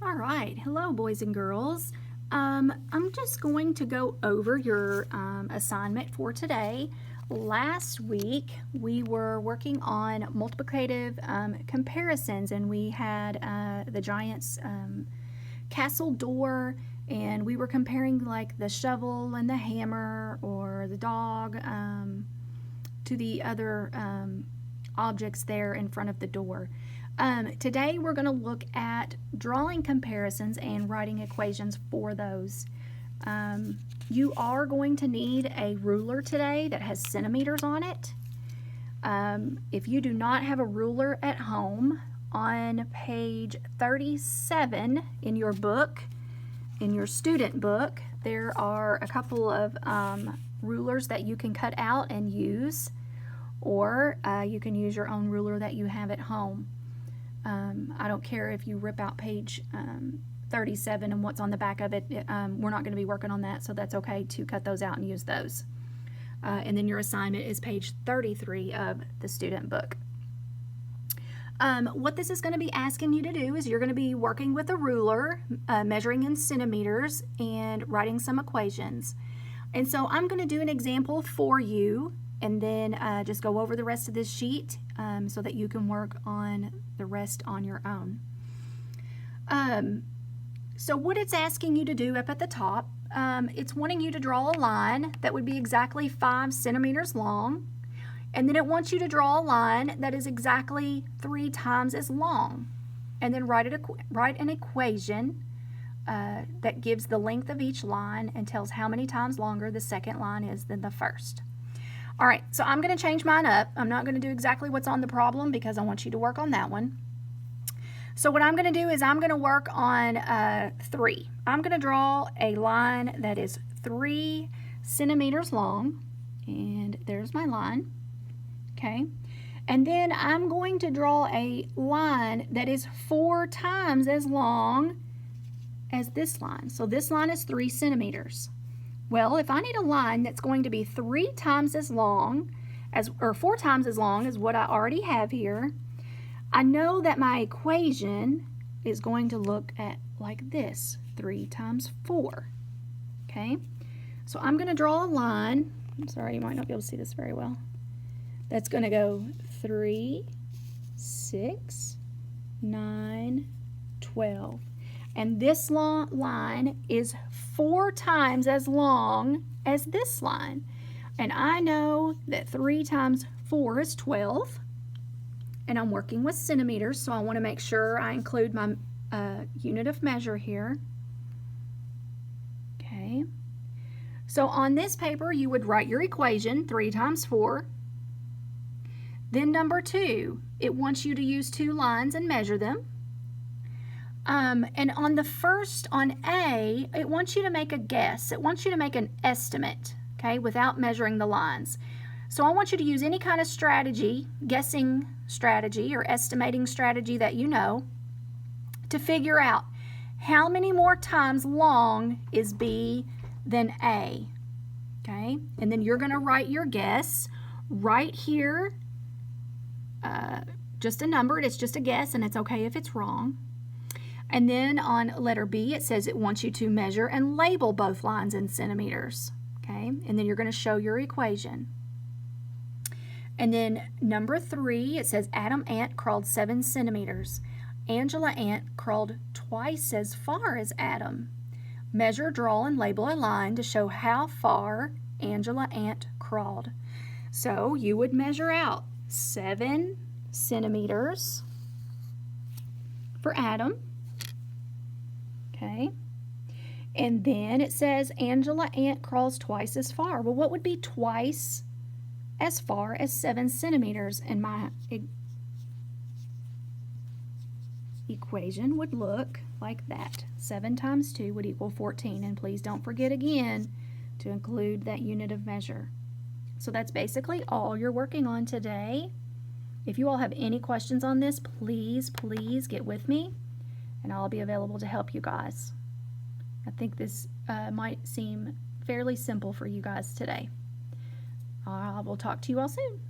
All right, hello boys and girls. I'm just going to go over your assignment for today. Last week we were working on multiplicative comparisons, and we had the Giants castle door, and we were comparing like the shovel and the hammer or the dog to the other objects there in front of the door. Today we're going to look at drawing comparisons and writing equations for those. You are going to need a ruler today that has centimeters on it. If you do not have a ruler at home, on page 37 in your book, in your student book, there are a couple of rulers that you can cut out and use, or you can use your own ruler that you have at home. I don't care if you rip out page 37 and what's on the back of it. We're not going to be working on that, so that's okay to cut those out and use those. And then your assignment is page 33 of the student book. What this is going to be asking you to do is you're going to be working with a ruler, measuring in centimeters, and writing some equations. And so I'm going to do an example for you, and then just go over the rest of this sheet so that you can work on the rest on your own. So what it's asking you to do up at the top, it's wanting you to draw a line that would be exactly 5 centimeters long, and then it wants you to draw a line that is exactly 3 times as long, and then write an equation that gives the length of each line and tells how many times longer the second line is than the first. All right, so I'm going to change mine up. I'm not going to do exactly what's on the problem because I want you to work on that one. So what I'm going to do is I'm going to work on 3. I'm going to draw a line that is 3 centimeters long, and there's my line, okay? And then I'm going to draw a line that is 4 times as long as this line. So this line is 3 centimeters. Well, if I need a line that's going to be 3 times as long as, or 4 times as long as what I already have here, I know that my equation is going to look at like this, 3 times 4, okay? So I'm going to draw a line. I'm sorry, you might not be able to see this very well. That's going to go 3, 6, 9, 12. And this line is 4 times as long as this line. And I know that 3 times 4 is 12. And I'm working with centimeters, so I want to make sure I include my unit of measure here. Okay. So on this paper, you would write your equation, 3 times 4. Then number 2, it wants you to use 2 lines and measure them. And on the first, on A, it wants you to make a guess. It wants you to make an estimate, okay, without measuring the lines. So I want you to use any kind of strategy, guessing strategy or estimating strategy that you know, to figure out how many more times long is B than A, okay? And then you're going to write your guess right here, just a number. It's just a guess, and it's okay if it's wrong. And then on letter B, it says it wants you to measure and label both lines in centimeters, okay? And then you're going to show your equation. And then number 3, it says Adam Ant crawled 7 centimeters. Angela Ant crawled twice as far as Adam. Measure, draw, and label a line to show how far Angela Ant crawled. So you would measure out 7 centimeters for Adam. Okay, and then it says Angela Ant crawls twice as far. Well, what would be twice as far as 7 centimeters? And my equation would look like that. 7 times 2 would equal 14. And please don't forget again to include that unit of measure. So that's basically all you're working on today. If you all have any questions on this, please get with me, and I'll be available to help you guys. I think this might seem fairly simple for you guys today. I will talk to you all soon.